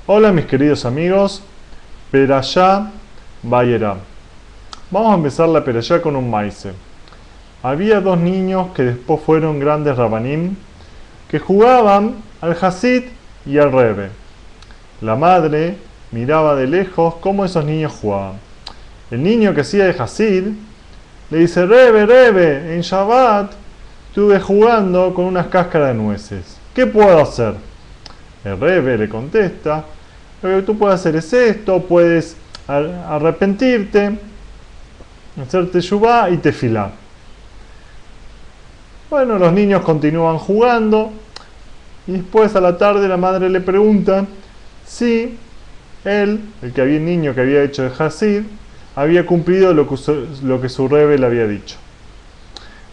Hola mis queridos amigos, Perashá Vayera. Vamos a empezar la Perashá con un maíz. Había dos niños que después fueron grandes rabanim que jugaban al Hasid y al Rebe. La madre miraba de lejos cómo esos niños jugaban. El niño que hacía de Hasid le dice: Rebe, en Shabbat estuve jugando con unas cáscaras de nueces. ¿Qué puedo hacer? El Rebe le contesta: lo que tú puedes hacer es esto, puedes arrepentirte, hacerte yubá y tefilá. Bueno, los niños continúan jugando y después a la tarde la madre le pregunta si él, el niño que había hecho de Hasid, había cumplido lo que su Rebe le había dicho.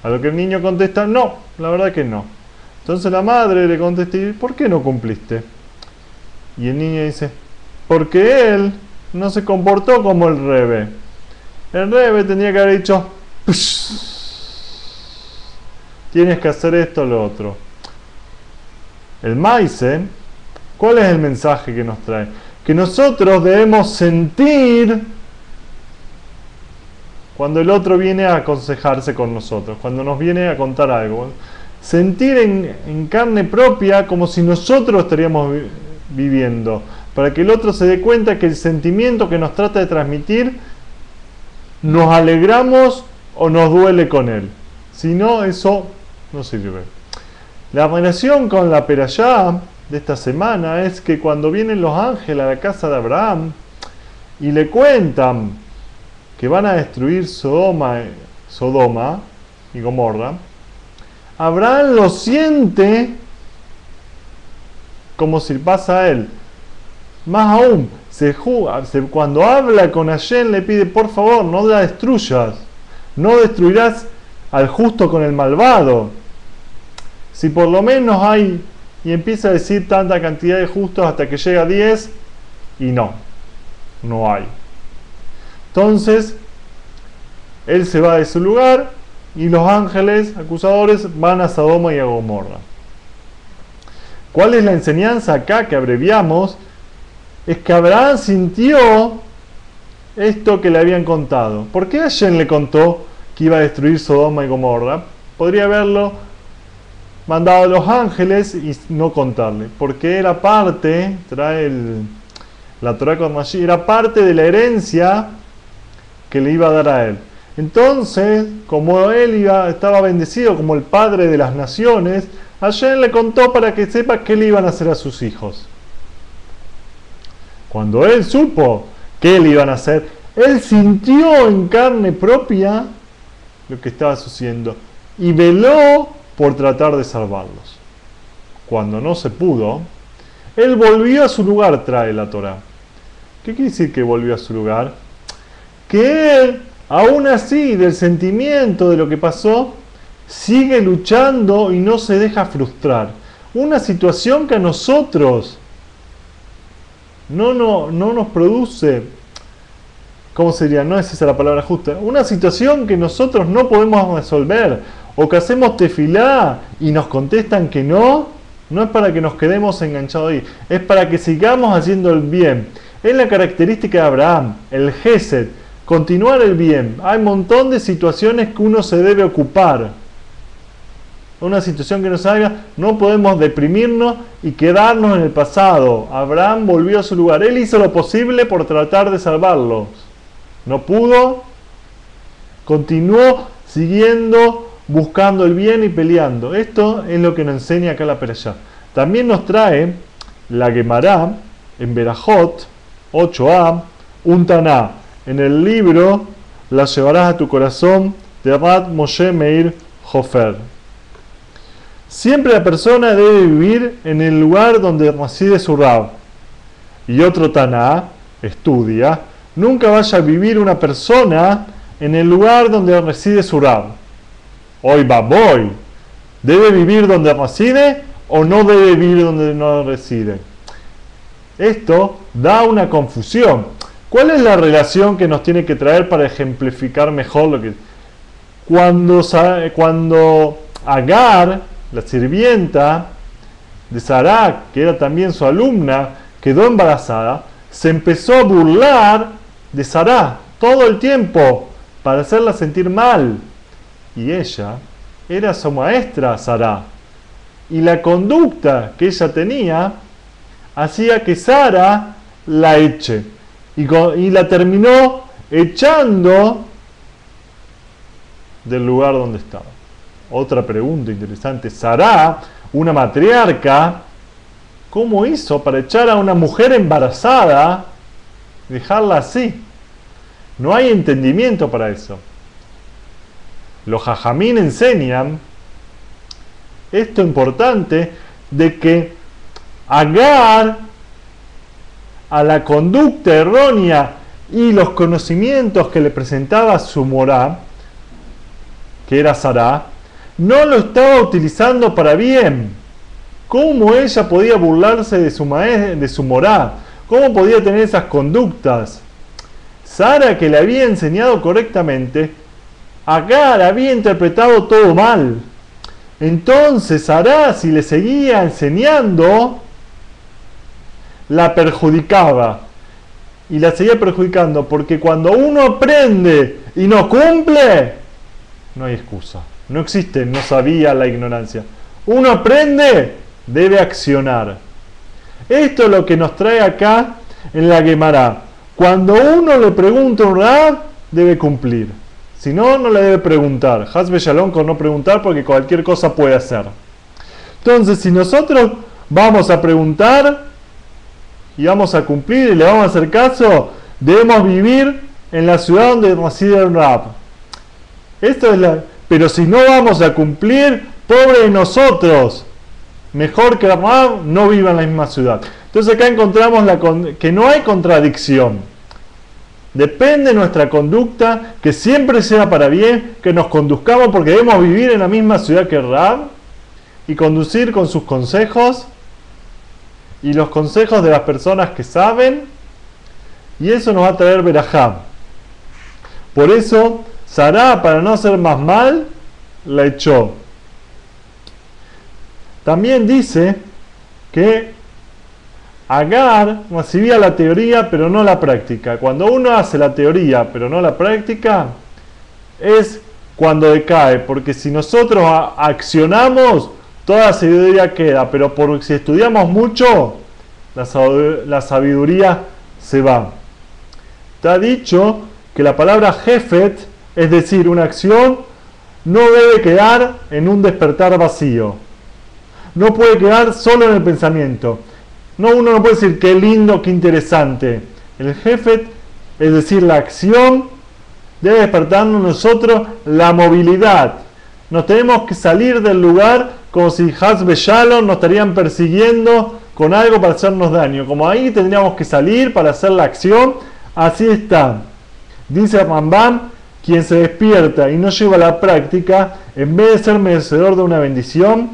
A lo que el niño contesta: no, la verdad que no. Entonces la madre le contesta: ¿por qué no cumpliste? Y el niño dice: porque él no se comportó como el Rebe. El Rebe tendría que haber dicho: tienes que hacer esto o lo otro. El maíz, ¿cuál es el mensaje que nos trae? Que nosotros debemos sentir cuando el otro viene a aconsejarse con nosotros, cuando nos viene a contar algo. Sentir en carne propia como si nosotros estaríamos viviendo, para que el otro se dé cuenta que el sentimiento que nos trata de transmitir nos alegramos o nos duele con él. Si no, eso no sirve. La relación con la Perashá de esta semana es que cuando vienen los ángeles a la casa de Abraham y le cuentan que van a destruir Sodoma y Gomorra, Abraham lo siente como si pasa a él. Más aún, cuando habla con Hashem le pide: por favor, no la destruyas, no destruirás al justo con el malvado. Si por lo menos hay, y empieza a decir tanta cantidad de justos hasta que llega a 10, y no hay. Entonces, él se va de su lugar y los ángeles acusadores van a Sodoma y a Gomorra. ¿Cuál es la enseñanza acá que abreviamos? Es que Abraham sintió esto que le habían contado. ¿Por qué Hashem le contó que iba a destruir Sodoma y Gomorra? Podría haberlo mandado a los ángeles y no contarle, porque era parte, la Torah con Mashiach, era parte de la herencia que le iba a dar a él. Entonces, como él estaba bendecido como el padre de las naciones, Hashem le contó para que sepa qué le iban a hacer a sus hijos. Cuando él supo qué le iban a hacer, él sintió en carne propia lo que estaba sucediendo y veló por tratar de salvarlos. Cuando no se pudo, él volvió a su lugar, trae la Torá. ¿Qué quiere decir que volvió a su lugar? Que él, aún así, del sentimiento de lo que pasó, sigue luchando y no se deja frustrar. Una situación que a nosotros no nos produce, ¿cómo sería? No es esa la palabra justa. Una situación que nosotros no podemos resolver, o que hacemos tefilá y nos contestan que no es para que nos quedemos enganchados ahí, es para que sigamos haciendo el bien. Es la característica de Abraham, el Gesed, continuar el bien. Hay un montón de situaciones que uno se debe ocupar. Una situación que nos haga, no podemos deprimirnos y quedarnos en el pasado. Abraham volvió a su lugar. Él hizo lo posible por tratar de salvarlos. No pudo. Continuó siguiendo, buscando el bien y peleando. Esto es lo que nos enseña acá la Perashá. También nos trae la Gemara en Berajot 8a, un Taná. En el libro La llevarás a tu corazón de Rab Moshe Meir Hofer. Siempre la persona debe vivir en el lugar donde reside su Rab. Y otro Taná estudia: nunca vaya a vivir una persona en el lugar donde reside su Rab. Hoy ¿debe vivir donde reside o no debe vivir donde no reside? Esto da una confusión. ¿Cuál es la relación que nos tiene que traer para ejemplificar mejor lo que... Cuando Agar, la sirvienta de Sarai, que era también su alumna, quedó embarazada, se empezó a burlar de Sará todo el tiempo para hacerla sentir mal. Y ella era su maestra, Sará. Y la conducta que ella tenía hacía que Sara la eche. Y la terminó echando del lugar donde estaba. Otra pregunta interesante. Sará, una matriarca, ¿cómo hizo para echar a una mujer embarazada, dejarla así? No hay entendimiento para eso. Los jajamín enseñan esto importante de que Agar, a la conducta errónea y los conocimientos que le presentaba su morá, que era Sará, no lo estaba utilizando para bien. ¿Cómo ella podía burlarse de su morá? ¿Cómo podía tener esas conductas? Sara, que le había enseñado correctamente, Agar había interpretado todo mal. Entonces Sará, si le seguía enseñando, la perjudicaba. Y la seguía perjudicando, porque cuando uno aprende y no cumple, no hay excusa. No existe, no sabía la ignorancia. Uno aprende, debe accionar. Esto es lo que nos trae acá en la Gemara. Cuando uno le pregunta a un rab, debe cumplir. Si no, no le debe preguntar. Hasbe Shalom con no preguntar, porque cualquier cosa puede hacer. Entonces, si nosotros vamos a preguntar y vamos a cumplir y le vamos a hacer caso, debemos vivir en la ciudad donde reside el rab. Pero si no vamos a cumplir, pobre de nosotros. Mejor que el rab no viva en la misma ciudad. Entonces acá encontramos que no hay contradicción. Depende de nuestra conducta, que siempre sea para bien, que nos conduzcamos porque debemos vivir en la misma ciudad que el rab y conducir con sus consejos y los consejos de las personas que saben, y eso nos va a traer verajá. Por eso, Sará, para no hacer más mal, la echó. También dice que Agar recibía la teoría pero no la práctica. Cuando uno hace la teoría pero no la práctica, es cuando decae, porque si nosotros accionamos, toda la sabiduría queda, pero si estudiamos mucho, la sabiduría se va. Está dicho que la palabra jefet, es decir, una acción, no debe quedar en un despertar vacío. No puede quedar solo en el pensamiento. Uno no puede decir qué lindo, qué interesante. El jefet, es decir, la acción, debe despertarnos nosotros la movilidad. Nos tenemos que salir del lugar como si Hasbe Shalom nos estarían persiguiendo con algo para hacernos daño. Como ahí tendríamos que salir para hacer la acción. Así está. Dice Rambam, quien se despierta y no lleva a la práctica, en vez de ser merecedor de una bendición,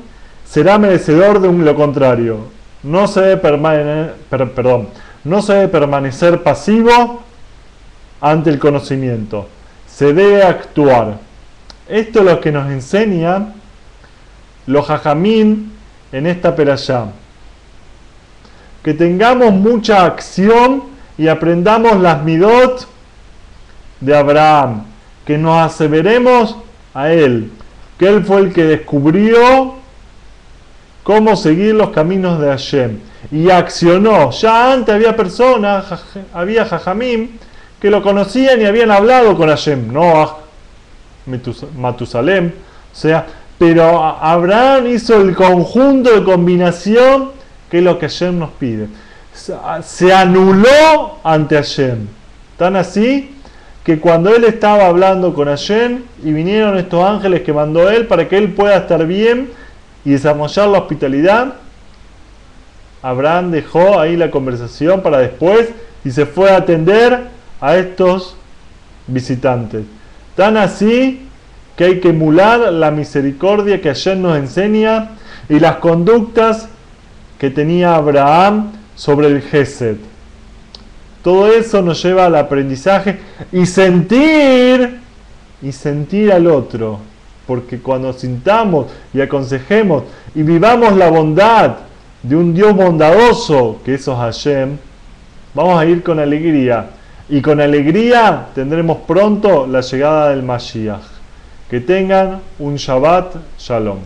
será merecedor de lo contrario. No se debe permanecer pasivo ante el conocimiento. Se debe actuar. Esto es lo que nos enseña los jajamín en esta perashá. Que tengamos mucha acción y aprendamos las midot de Abraham. Que nos aseveremos a él. Que él fue el que descubrió cómo seguir los caminos de Hashem. Y accionó. Ya antes había personas, había jajamim, que lo conocían y habían hablado con Hashem. Noah, Matusalem. O sea, pero Abraham hizo el conjunto de combinación que es lo que Hashem nos pide. Se anuló ante Hashem. Tan así que cuando él estaba hablando con Hashem y vinieron estos ángeles que mandó él para que él pueda estar bien y desarrollar la hospitalidad, Abraham dejó ahí la conversación para después y se fue a atender a estos visitantes. Tan así que hay que emular la misericordia que Hashem nos enseña y las conductas que tenía Abraham sobre el Gesed. Todo eso nos lleva al aprendizaje y sentir al otro. Porque cuando sintamos y aconsejemos y vivamos la bondad de un Dios bondadoso, que eso es Hashem, vamos a ir con alegría. Y con alegría tendremos pronto la llegada del Mashiach. Que tengan un Shabbat Shalom.